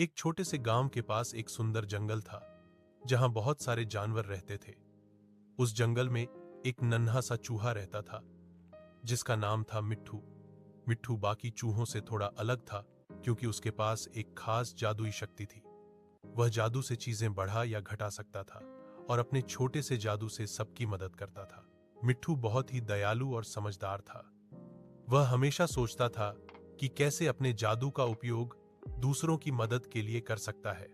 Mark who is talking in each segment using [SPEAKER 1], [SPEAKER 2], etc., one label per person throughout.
[SPEAKER 1] एक छोटे से गांव के पास एक सुंदर जंगल था जहां बहुत सारे जानवर रहते थे। उस जंगल में एक नन्हा सा चूहा रहता था जिसका नाम था मिट्ठू। मिट्ठू बाकी चूहों से थोड़ा अलग था क्योंकि उसके पास एक खास जादुई शक्ति थी। वह जादू से चीजें बढ़ा या घटा सकता था और अपने छोटे से जादू से सबकी मदद करता था। मिट्ठू बहुत ही दयालु और समझदार था। वह हमेशा सोचता था कि कैसे अपने जादू का उपयोग दूसरों की मदद के लिए कर सकता है।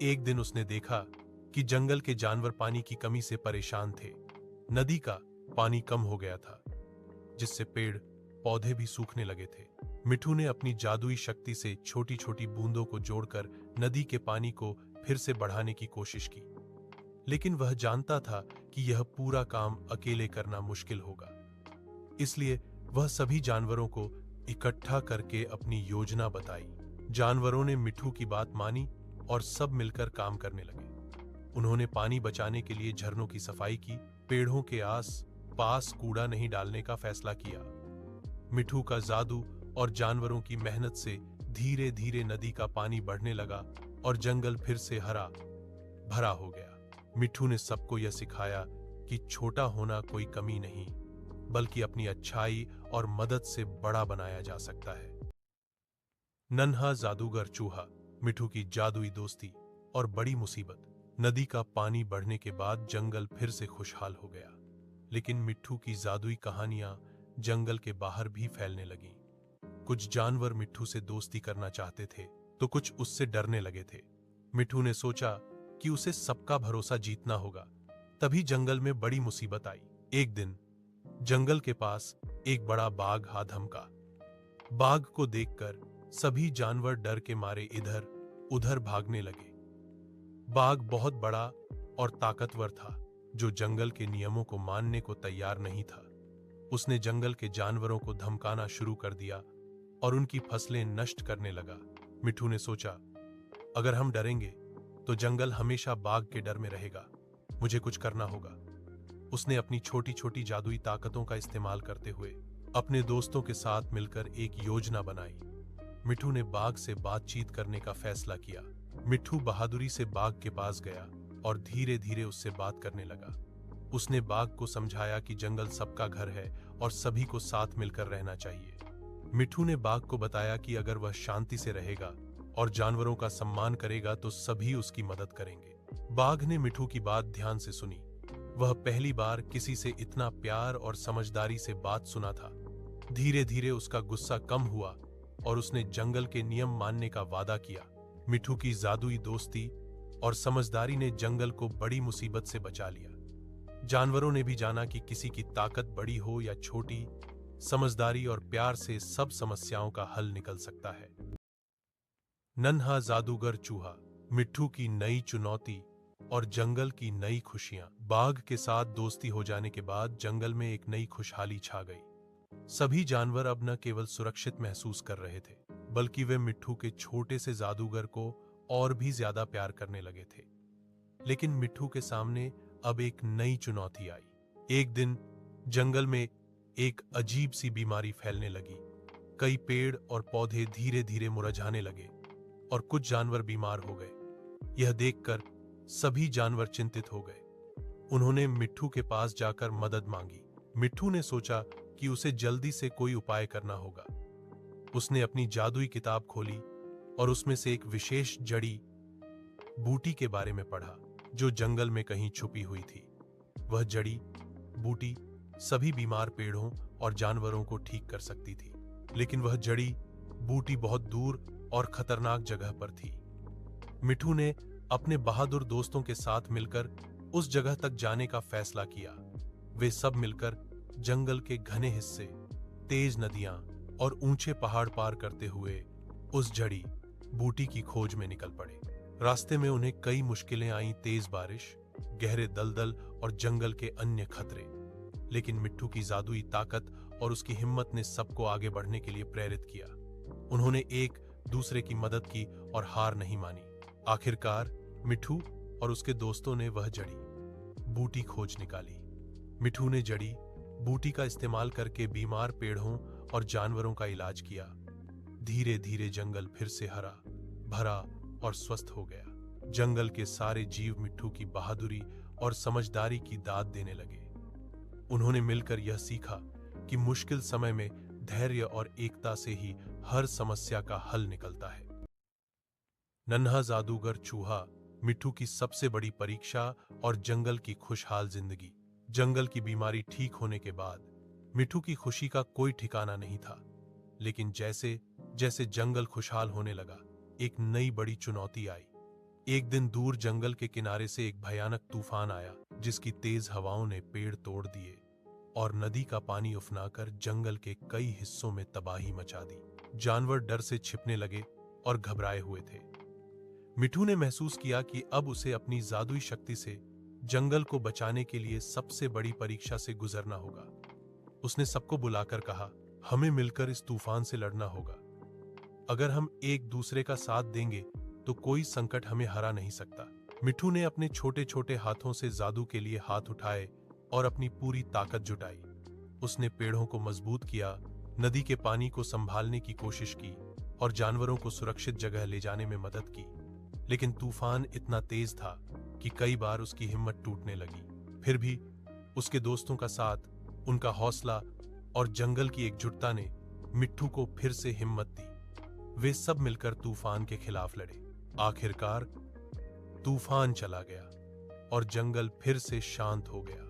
[SPEAKER 1] एक दिन उसने देखा कि जंगल के जानवर पानी की कमी से परेशान थे। नदी का पानी कम हो गया था जिससे पेड़ पौधे भी सूखने लगे थे। मिट्ठू ने अपनी जादुई शक्ति से छोटी छोटी बूंदों को जोड़कर नदी के पानी को फिर से बढ़ाने की कोशिश की, लेकिन वह जानता था कि यह पूरा काम अकेले करना मुश्किल होगा। इसलिए वह सभी जानवरों को इकट्ठा करके अपनी योजना बताई। जानवरों ने मिट्ठू की बात मानी और सब मिलकर काम करने लगे। उन्होंने पानी बचाने के लिए झरनों की सफाई की, पेड़ों के आस पास कूड़ा नहीं डालने का फैसला किया। मिट्ठू का जादू और जानवरों की मेहनत से धीरे धीरे नदी का पानी बढ़ने लगा और जंगल फिर से हरा भरा हो गया। मिट्ठू ने सबको यह सिखाया कि छोटा होना कोई कमी नहीं, बल्कि अपनी अच्छाई और मदद से बड़ा बनाया जा सकता है। नन्हा जादूगर चूहा, मिट्ठू की जादुई दोस्ती और बड़ी मुसीबत। नदी का पानी बढ़ने के बाद जंगल फिर से खुशहाल हो गया, लेकिन मिट्ठू की जादुई कहानियां जंगल के बाहर भी फैलने लगीं। कुछ जानवर मिट्ठू से दोस्ती करना चाहते थे तो कुछ उससे डरने लगे थे। मिट्ठू ने सोचा कि उसे सबका भरोसा जीतना होगा। तभी जंगल में बड़ी मुसीबत आई। एक दिन जंगल के पास एक बड़ा बाघ आ धमका। बाघ को देखकर सभी जानवर डर के मारे इधर उधर भागने लगे। बाघ बहुत बड़ा और ताकतवर था जो जंगल के नियमों को मानने को तैयार नहीं था। उसने जंगल के जानवरों को धमकाना शुरू कर दिया और उनकी फसलें नष्ट करने लगा। मिट्ठू ने सोचा, अगर हम डरेंगे तो जंगल हमेशा बाघ के डर में रहेगा। मुझे कुछ करना होगा। उसने अपनी छोटी छोटी जादुई ताकतों का इस्तेमाल करते हुए अपने दोस्तों के साथ मिलकर एक योजना बनाई। मिट्ठू ने बाघ से बातचीत करने का फैसला किया। मिट्ठू बहादुरी से बाघ के पास गया और धीरे धीरे उससे बात करने लगा। उसने बाघ को समझाया कि जंगल सबका घर है और सभी को साथ मिलकर रहना चाहिए। मिट्ठू ने बाघ को बताया कि अगर वह शांति से रहेगा और जानवरों का सम्मान करेगा तो सभी उसकी मदद करेंगे। बाघ ने मिट्ठू की बात ध्यान से सुनी। वह पहली बार किसी से इतना प्यार और समझदारी से बात सुना था। धीरे धीरे उसका गुस्सा कम हुआ और उसने जंगल के नियम मानने का वादा किया। मिट्ठू की जादुई दोस्ती और समझदारी ने जंगल को बड़ी मुसीबत से बचा लिया। जानवरों ने भी जाना कि किसी की ताकत बड़ी हो या छोटी, समझदारी और प्यार से सब समस्याओं का हल निकल सकता है। नन्हा जादूगर चूहा, मिट्ठू की नई चुनौती और जंगल की नई खुशियां। बाघ के साथ दोस्ती हो जाने के बाद जंगल में एक नई खुशहाली छा गई। सभी जानवर अब न केवल सुरक्षित महसूस कर रहे थे, बल्कि वे मिट्ठू के छोटे से जादूगर को और भी ज्यादा प्यार करने लगे थे। लेकिन मिट्ठू के सामने अब एक नई चुनौती आई। एक दिन जंगल में एक अजीब सी बीमारी फैलने लगी। कई पेड़ और पौधे धीरे धीरे मुरझाने लगे और कुछ जानवर बीमार हो गए। यह देखकर सभी जानवर चिंतित हो गए। उन्होंने मिट्ठू के पास जाकर मदद मांगी। मिट्ठू ने सोचा कि उसे जल्दी से कोई उपाय करना होगा। उसने अपनी जादुई किताब खोली और उसमें से एक विशेष जड़ी बूटी के बारे में पढ़ा जो जंगल में कहीं छुपी हुई थी। वह जड़ी बूटी सभी बीमार पेड़ों और जानवरों को ठीक कर सकती थी, लेकिन वह जड़ी बूटी बहुत दूर और खतरनाक जगह पर थी। मिट्ठू ने अपने बहादुर दोस्तों के साथ मिलकर उस जगह तक जाने का फैसला किया। वे सब मिलकर जंगल के घने हिस्से, तेज नदियां और ऊंचे पहाड़ पार करते हुए उस जड़ी बूटी की खोज में निकल पड़े। रास्ते में उन्हें कई मुश्किलें आईं, तेज बारिश, गहरे दलदल और जंगल के अन्य खतरे। लेकिन मिट्ठू की जादुई ताकत और उसकी हिम्मत ने सबको आगे बढ़ने के लिए प्रेरित किया। उन्होंने एक दूसरे की मदद की और हार नहीं मानी। आखिरकार मिट्ठू और उसके दोस्तों ने वह जड़ी बूटी खोज निकाली। मिट्ठू ने जड़ी बूटी का इस्तेमाल करके बीमार पेड़ों और जानवरों का इलाज किया। धीरे धीरे जंगल फिर से हरा भरा और स्वस्थ हो गया। जंगल के सारे जीव मिट्ठू की बहादुरी और समझदारी की दाद देने लगे। उन्होंने मिलकर यह सीखा कि मुश्किल समय में धैर्य और एकता से ही हर समस्या का हल निकलता है। नन्हा जादूगर चूहा मिट्ठू की सबसे बड़ी परीक्षा और जंगल की खुशहाल जिंदगी। जंगल की बीमारी ठीक होने के बाद मिट्ठू की खुशी का कोई ठिकाना नहीं था। लेकिन जैसे जैसे जंगल खुशहाल होने लगा, एक नई बड़ी चुनौती आई। एक दिन दूर जंगल के किनारे से एक भयानक तूफान आया, जिसकी तेज हवाओं ने पेड़ तोड़ दिए और नदी का पानी उफनाकर जंगल के कई हिस्सों में तबाही मचा दी। जानवर डर से छिपने लगे और घबराए हुए थे। मिट्ठू ने महसूस किया कि अब उसे अपनी जादुई शक्ति से जंगल को बचाने के लिए सबसे बड़ी परीक्षा से गुजरना होगा। उसने सबको बुलाकर कहा, हमें मिलकर इस तूफान से लड़ना होगा। अगर हम एक दूसरे का साथ देंगे तो कोई संकट हमें हरा नहीं सकता। मिट्ठू ने अपने छोटे छोटे हाथों से जादू के लिए हाथ उठाए और अपनी पूरी ताकत जुटाई। उसने पेड़ों को मजबूत किया, नदी के पानी को संभालने की कोशिश की और जानवरों को सुरक्षित जगह ले जाने में मदद की। लेकिन तूफान इतना तेज था कि कई बार उसकी हिम्मत टूटने लगी। फिर भी उसके दोस्तों का साथ, उनका हौसला और जंगल की एकजुटता ने मिट्ठू को फिर से हिम्मत दी। वे सब मिलकर तूफान के खिलाफ लड़े। आखिरकार तूफान चला गया और जंगल फिर से शांत हो गया।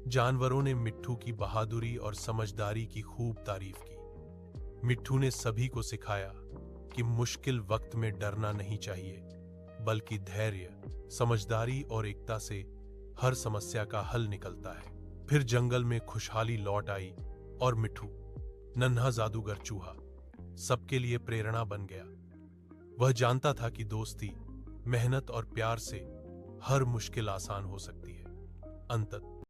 [SPEAKER 1] जानवरों ने मिट्ठू की बहादुरी और समझदारी की खूब तारीफ की। मिट्ठू ने सभी को सिखाया कि मुश्किल वक्त में डरना नहीं चाहिए, बल्कि धैर्य, समझदारी और एकता से हर समस्या का हल निकलता है। फिर जंगल में खुशहाली लौट आई और मिट्ठू, नन्हा जादूगर चूहा, सबके लिए प्रेरणा बन गया। वह जानता था कि दोस्ती, मेहनत और प्यार से हर मुश्किल आसान हो सकती है। अंततः